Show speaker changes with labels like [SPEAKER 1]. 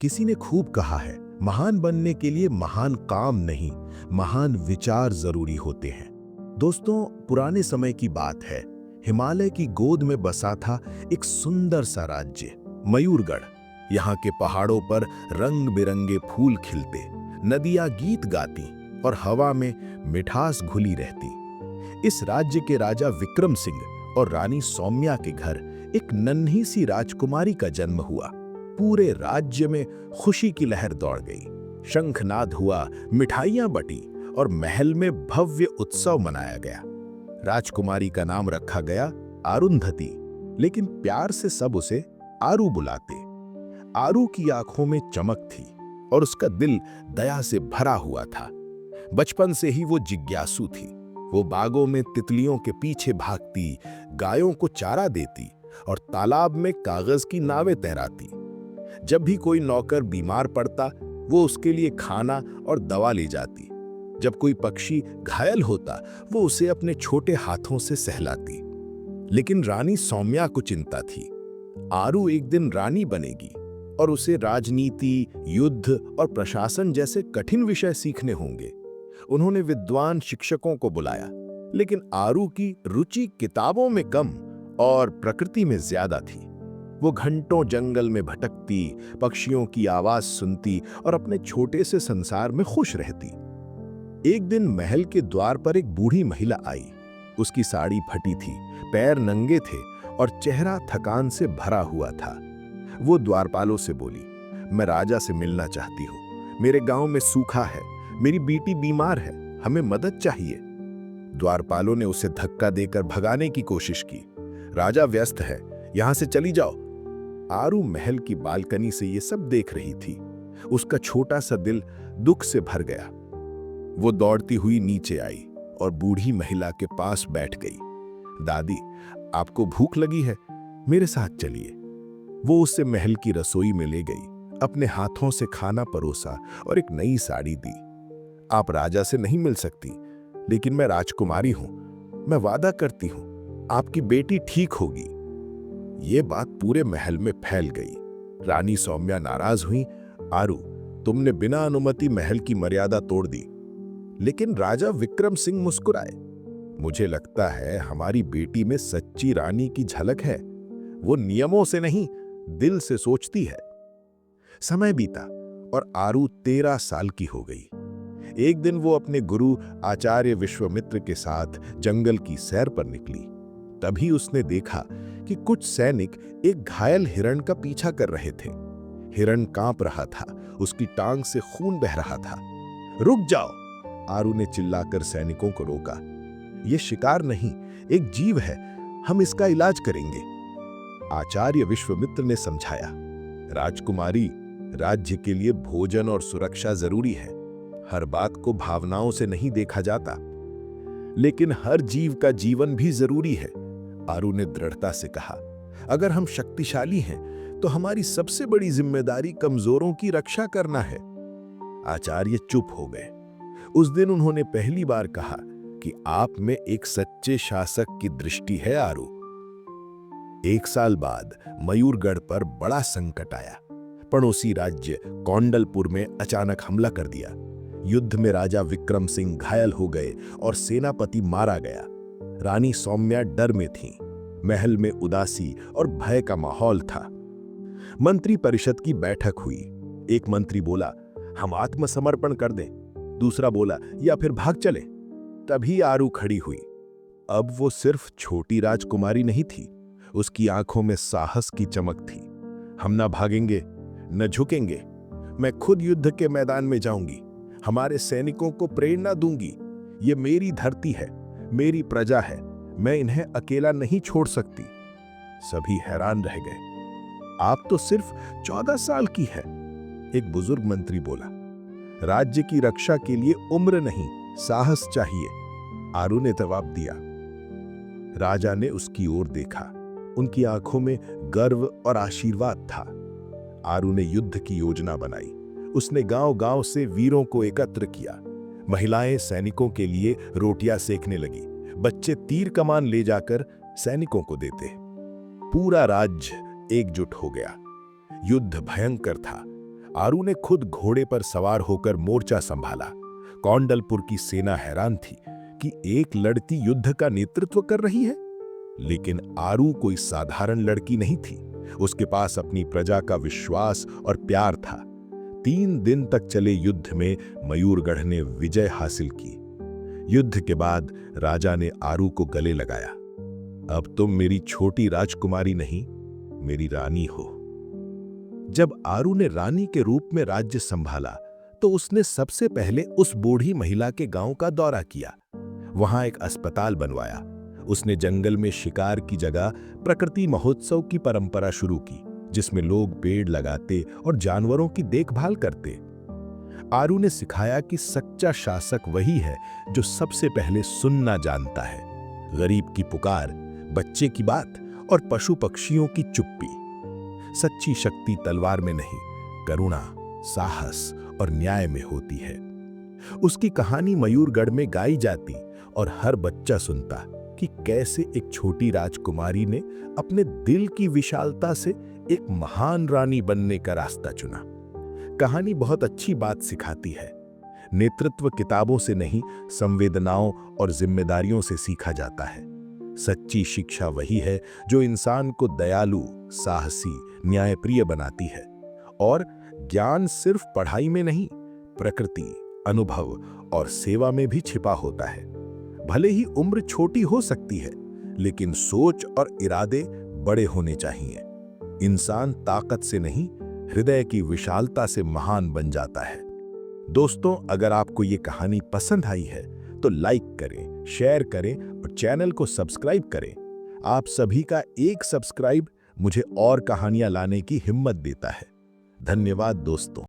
[SPEAKER 1] किसी ने खूब कहा है, महान बनने के लिए महान काम नहीं, महान विचार जरूरी होते हैं। दोस्तों, पुराने समय की बात है। हिमालय की गोद में बसा था एक सुंदर सा राज्य, मयूरगढ़। यहाँ के पहाड़ों पर रंग बिरंगे फूल खिलते, नदियां गीत गाती और हवा में मिठास घुली रहती। इस राज्य के राजा विक्रम सिंह और रानी सौम्या के घर एक नन्ही सी राजकुमारी का जन्म हुआ। पूरे राज्य में खुशी की लहर दौड़ गई। शंखनाद हुआ, मिठाइयां बटी और महल में भव्य उत्सव मनाया गया। राजकुमारी का नाम रखा गया अरुंधति, लेकिन प्यार से सब उसे आरू बुलाते। आरू की आंखों में चमक थी और उसका दिल दया से भरा हुआ था। बचपन से ही वो जिज्ञासु थी। वो बागों में तितलियों के पीछे भागती, गायों को चारा देती और तालाब में कागज की नावें तैराती। जब भी कोई नौकर बीमार पड़ता, वो उसके लिए खाना और दवा ले जाती। जब कोई पक्षी घायल होता, वो उसे अपने छोटे हाथों से सहलाती। लेकिन रानी सौम्या को चिंता थी। आरू एक दिन रानी बनेगी और उसे राजनीति, युद्ध और प्रशासन जैसे कठिन विषय सीखने होंगे। उन्होंने विद्वान शिक्षकों को बुलाया, लेकिन आरू की रुचि किताबों में कम और प्रकृति में ज्यादा थी। वो घंटों जंगल में भटकती, पक्षियों की आवाज सुनती और अपने छोटे से संसार में खुश रहती। एक दिन महल के द्वार पर एक बूढ़ी महिला आई। उसकी साड़ी फटी थी, पैर नंगे थे और चेहरा थकान से भरा हुआ था। वो द्वारपालों से बोली, मैं राजा से मिलना चाहती हूँ। मेरे गांव में सूखा है, मेरी बेटी बीमार है, हमें मदद चाहिए। द्वारपालों ने उसे धक्का देकर भगाने की कोशिश की। राजा व्यस्त है, यहां से चली जाओ। आरू महल की बालकनी से ये सब देख रही थी। उसका छोटा सा दिल दुख से भर गया। वो दौड़ती हुई नीचे आई और बूढ़ी महिला के पास बैठ गई। दादी, आपको भूख लगी है? मेरे साथ चलिए। वो उससे महल की रसोई में ले गई, अपने हाथों से खाना परोसा और एक नई साड़ी दी। आप राजा से नहीं मिल सकती, लेकिन मैं राजकुमारी हूं। मैं वादा करती हूं, आपकी बेटी ठीक होगी। ये बात पूरे महल में फैल गई। रानी सौम्या नाराज हुई। आरू, तुमने बिना अनुमति महल की मर्यादा तोड़ दी। लेकिन राजा विक्रम सिंह मुस्कुराए। मुझे लगता है हमारी बेटी में सच्ची रानी की झलक है। वो नियमों से नहीं, दिल से सोचती है। समय बीता और आरू 13 साल की हो गई। एक दिन वो अपने गुरु आचार्य विश्वामित्र के साथ जंगल की सैर पर निकली। तभी उसने देखा कि कुछ सैनिक एक घायल हिरण का पीछा कर रहे थे। हिरण कांप रहा था, उसकी टांग से खून बह रहा था। रुक जाओ, आरू ने चिल्लाकर सैनिकों को रोका। ये शिकार नहीं, एक जीव है, हम इसका इलाज करेंगे। आचार्य विश्वामित्र ने समझाया, राजकुमारी, राज्य के लिए भोजन और सुरक्षा जरूरी है। हर बात को भावनाओं से नहीं देखा जाता। लेकिन हर जीव का जीवन भी जरूरी है, आरू ने दृढ़ता से कहा। अगर हम शक्तिशाली हैं, तो हमारी सबसे बड़ी जिम्मेदारी कमजोरों की रक्षा करना है। आचार्य चुप हो गए। उस दिन उन्होंने पहली बार कहा कि आप में एक सच्चे शासक की दृष्टि है आरू। 1 साल बाद मयूरगढ़ पर बड़ा संकट आया। पड़ोसी राज्य कौंडलपुर में अचानक हमला कर दिया। युद्ध में राजा विक्रम सिंह घायल हो गए और सेनापति मारा गया। रानी सौम्या डर में थी। महल में उदासी और भय का माहौल था। मंत्री परिषद की बैठक हुई। एक मंत्री बोला, हम आत्मसमर्पण कर दें। दूसरा बोला, या फिर भाग चले। तभी आरू खड़ी हुई। अब वो सिर्फ छोटी राजकुमारी नहीं थी, उसकी आंखों में साहस की चमक थी। हम ना भागेंगे, न झुकेंगे। मैं खुद युद्ध के मैदान में जाऊंगी, हमारे सैनिकों को प्रेरणा दूंगी। ये मेरी धरती है, मेरी प्रजा है, मैं इन्हें अकेला नहीं छोड़ सकती। सभी हैरान रह गए। आप तो सिर्फ 14 साल की है, एक बुजुर्ग मंत्री बोला। राज्य की रक्षा के लिए उम्र नहीं, साहस चाहिए, आरू ने जवाब दिया। राजा ने उसकी ओर देखा। उनकी आंखों में गर्व और आशीर्वाद था। आरू ने युद्ध की योजना बनाई। उसने गांव-गांव से वीरों को एकत्र किया। महिलाएं सैनिकों के लिए रोटियां सेकने लगी। बच्चे तीर कमान ले जाकर सैनिकों को देते। पूरा राज्य एकजुट हो गया। युद्ध भयंकर था। आरू ने खुद घोड़े पर सवार होकर मोर्चा संभाला। कौंडलपुर की सेना हैरान थी कि एक लड़की युद्ध का नेतृत्व कर रही है। लेकिन आरू कोई साधारण लड़की नहीं थी। उसके पास अपनी प्रजा का विश्वास और प्यार था। 3 दिन तक चले युद्ध में मयूरगढ़ ने विजय हासिल की। युद्ध के बाद राजा ने आरू को गले लगाया। अब तुम मेरी छोटी राजकुमारी नहीं, मेरी रानी हो। जब आरू ने रानी के रूप में राज्य संभाला तो उसने सबसे पहले उस बूढ़ी महिला के गांव का दौरा किया। वहां एक अस्पताल बनवाया। उसने जंगल में शिकार की जगह प्रकृति महोत्सव की परंपरा शुरू की, जिसमें लोग पेड़ लगाते और जानवरों की देखभाल करते। आरू ने सिखाया कि सच्चा शासक वही है जो सबसे पहले सुनना जानता है। गरीब की पुकार, बच्चे की बात और पशु पक्षियों की चुप्पी। सच्ची शक्ति तलवार में नहीं, करुणा, साहस और न्याय में होती है। उसकी कहानी मयूरगढ़ में गाई जाती और हर बच्चा सुनता कि कैसे एक छोटी राजकुमारी ने अपने दिल की विशालता से एक महान रानी बनने का रास्ता चुना। कहानी बहुत अच्छी बात सिखाती है। नेतृत्व किताबों से नहीं, संवेदनाओं और जिम्मेदारियों से सीखा जाता है। सच्ची शिक्षा वही है जो इंसान को दयालु, साहसी, न्यायप्रिय बनाती है। और ज्ञान सिर्फ पढ़ाई में नहीं, प्रकृति, अनुभव और सेवा में भी छिपा होता है। भले ही उम्र छोटी हो सकती है, लेकिन सोच और इरादे बड़े होने चाहिए। इंसान ताकत से नहीं, हृदय की विशालता से महान बन जाता है। दोस्तों, अगर आपको ये कहानी पसंद आई है तो लाइक करें, शेयर करें और चैनल को सब्सक्राइब करें। आप सभी का एक सब्सक्राइब मुझे और कहानियां लाने की हिम्मत देता है। धन्यवाद दोस्तों।